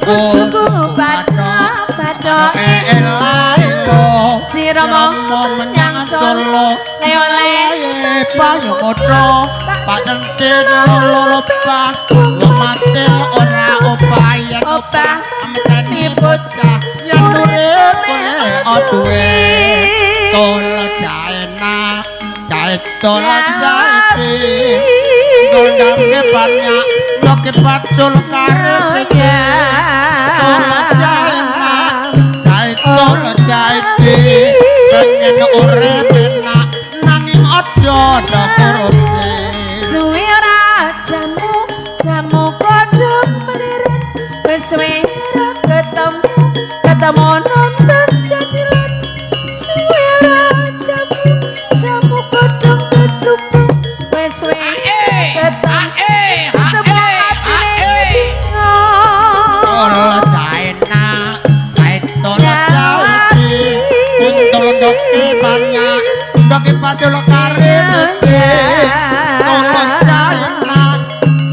suku bathok elo sirama menyang Solo le payu kodho pak centil lolo pak wong mati ora opayan opah ameteni bocah yen urip duwe tol jaena jaet tol jaeti ndangke banyak ndangke pacul karo siji tol jaena jaet tol jaeti pengen urip enak nanging aja korupsi suwi ora jamu padha meneret wis suwe ketemu nonton jadilan suwe ora jamu kodhong kecupu wis suwe ketemu ora jaena jaet tol jaeti untul ndoke banyak ndoke padul kare sete tolong jaena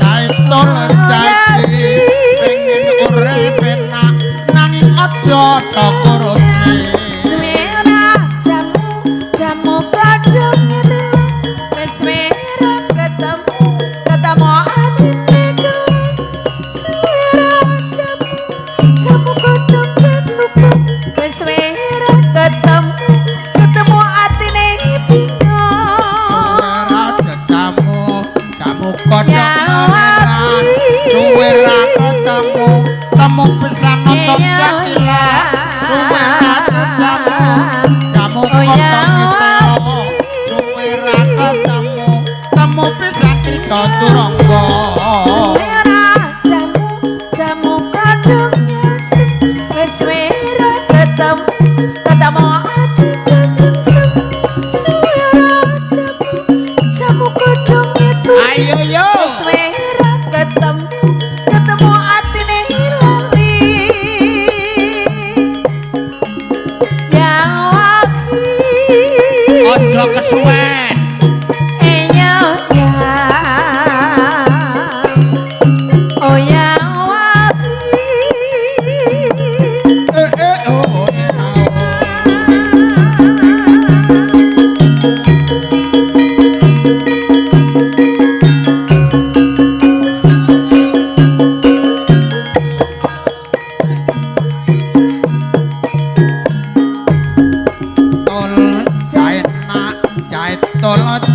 jaet tol jaeti pengen urip enak nanging aja korupsi suwe ora jamu kodhong ngetelo wis suwe ora ketemu atine gelo suwe ora jamu kodhong kecupu wis suwe ora ketemu atine bingung suwe ora jamu kodhong merah suwe ora ketemu temu pisan nonton jadilan suwe ora jamu kodhong ngetelo suwe ora ketemu temu pisan crita turangga suwe ora jamu kodhong nyesep wis suwe ora ketemu ati kesem suwe ora jamu kodhong itu ayo yo suwe ora ketemu atine lali ya aja kesuwen ya oh ya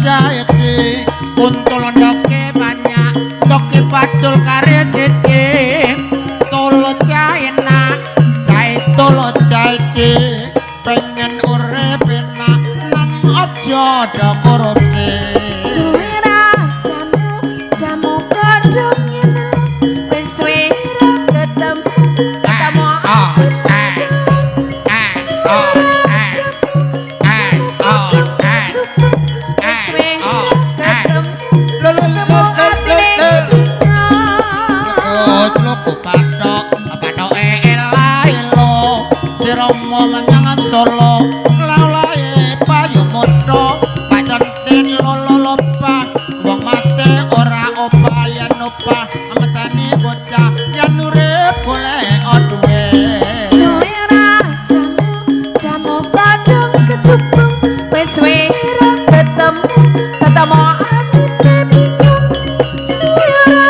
jaeti untul ndoke banyak ndoke pacul kare siji tol jaena jaet tol jaeti pengen urip enak nanging aja korupsi suwe ora jamu kodhong ngetelo wis suwe ora ketemu Romo menyang Solo laulae payu mudha pacentin lolo pak wong mate ora opayan opah ametani bocah yen urip golek duwe suwe ora jamu kodhong kecubung wis suwe ora ketemu atine bingung suwe ora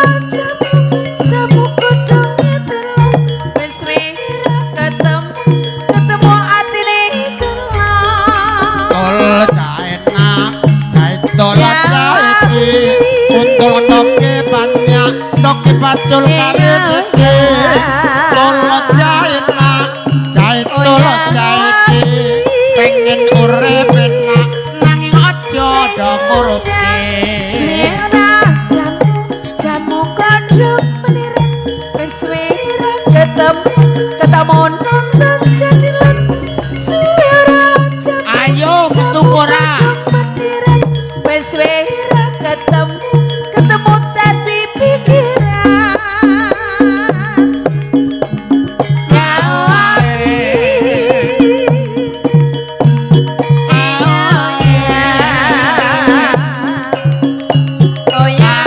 jamu kodhong ngetelo wis suwe ora ketemu atine gelo tol jaena jaet tol jaeti untul ndoke banyak ndoke pacul kare siji tol jaena jaet tol jaeti pengen urip enak nanging aja korupsi suwe ora jamu kodhong meneret wis suwe ora ketemu nonton jadilan suwe ora ayo metu ora wis suwe ora ketemu dadi pikiran oh ya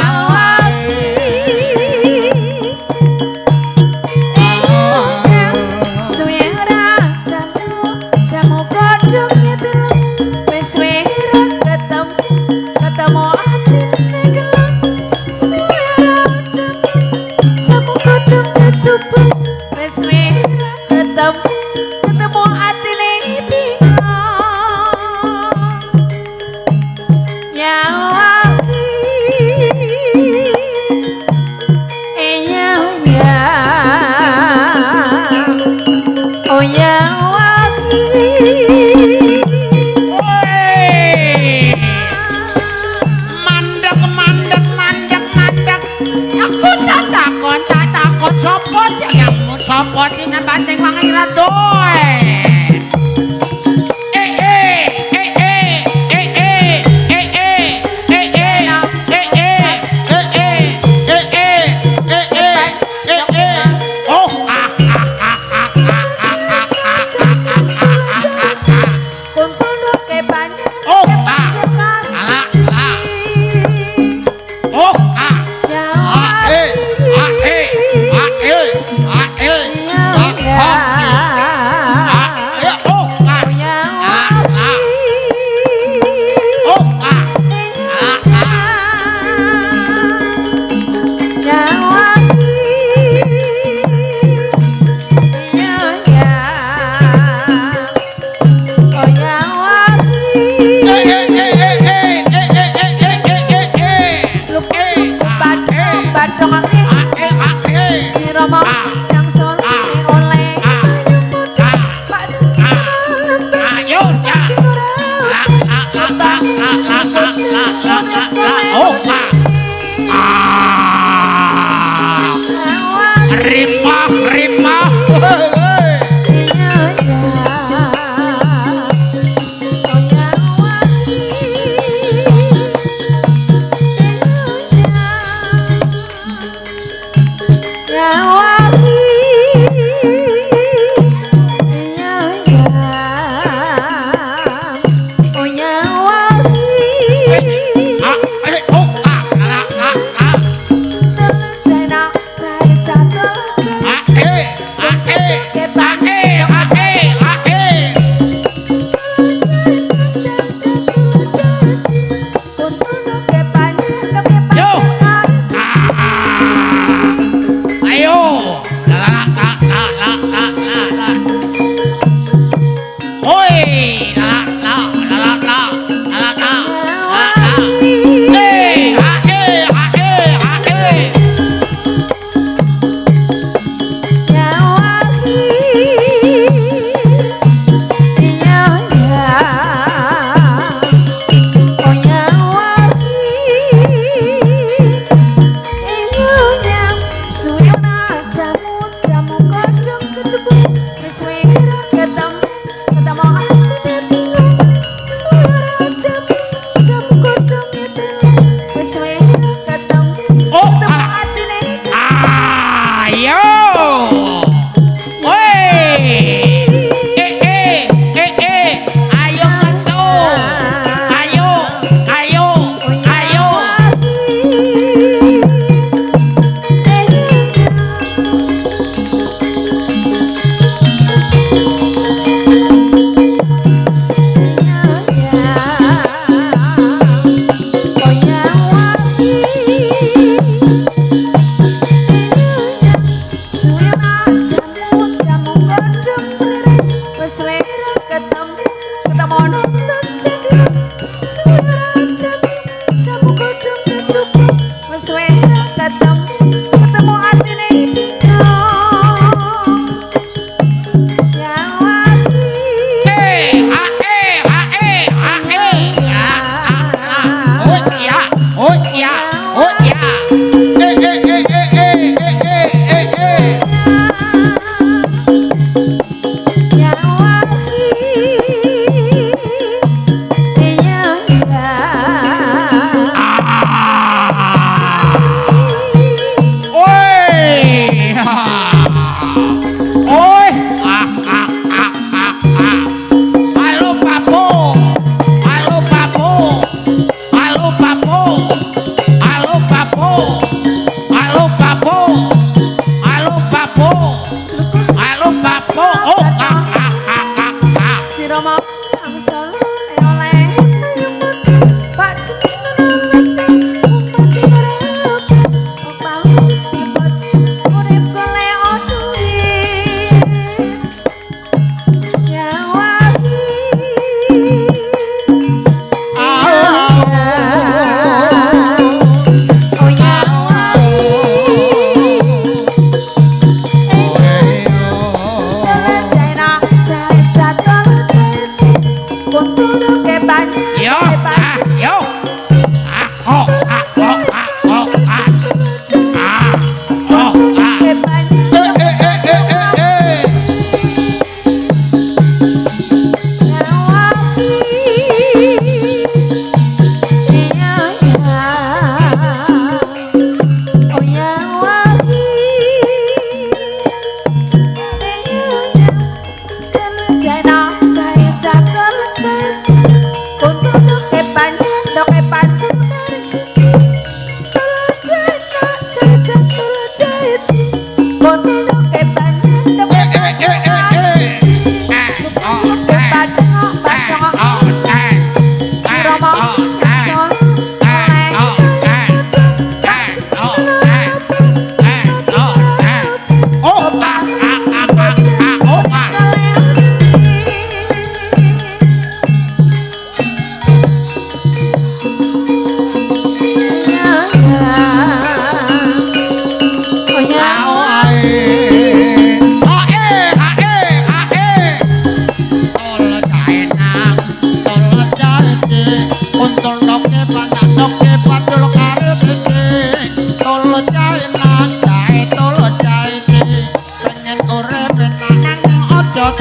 sapa sing banting wangi ratoe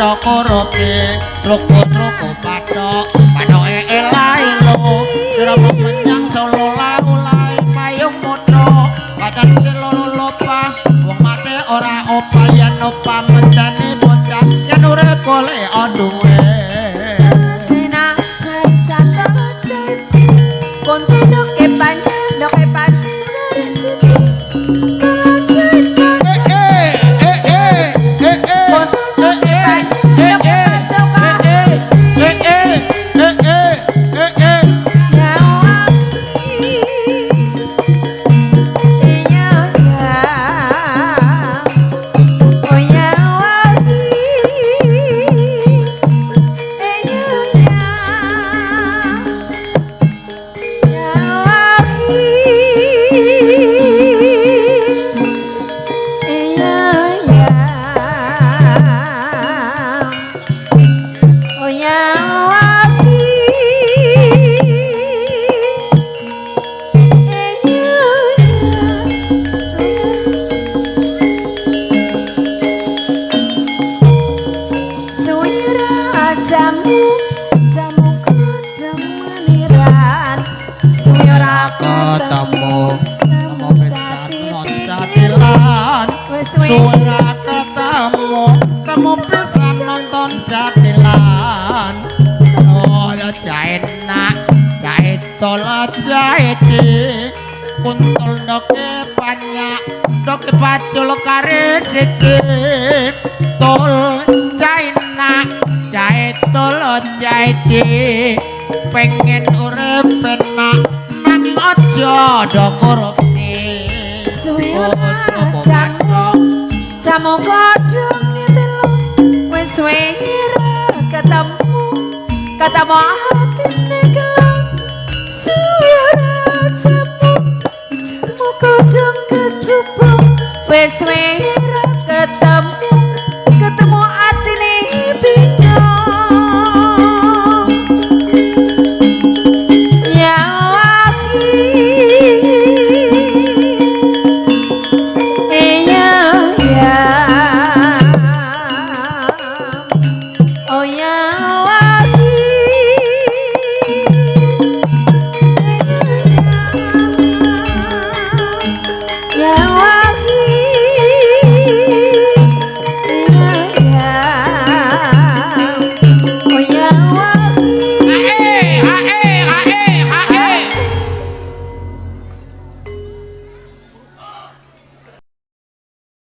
padha korupi sluku-sluku padha padha elailo sira menyang Solo laulai payung moto pacan lolo-lopa wong mate ora opah yen opah mencani bocah yen urip golek duwe cena cai candolo cai konten doke panci dari siji kalau cai konten doke panci suara ketemu temu pisan nonton jadilan olo jaenak jae tolo jae di kuntul doke banyak doke pacul kare siji tol jaenak jae tolo jae di pengen urip penak nanging aja do korupsi jamu godhong telu wis wira ketemu atine gelem suara jamu godhong kecubung wis wira ketemu atine bingung ya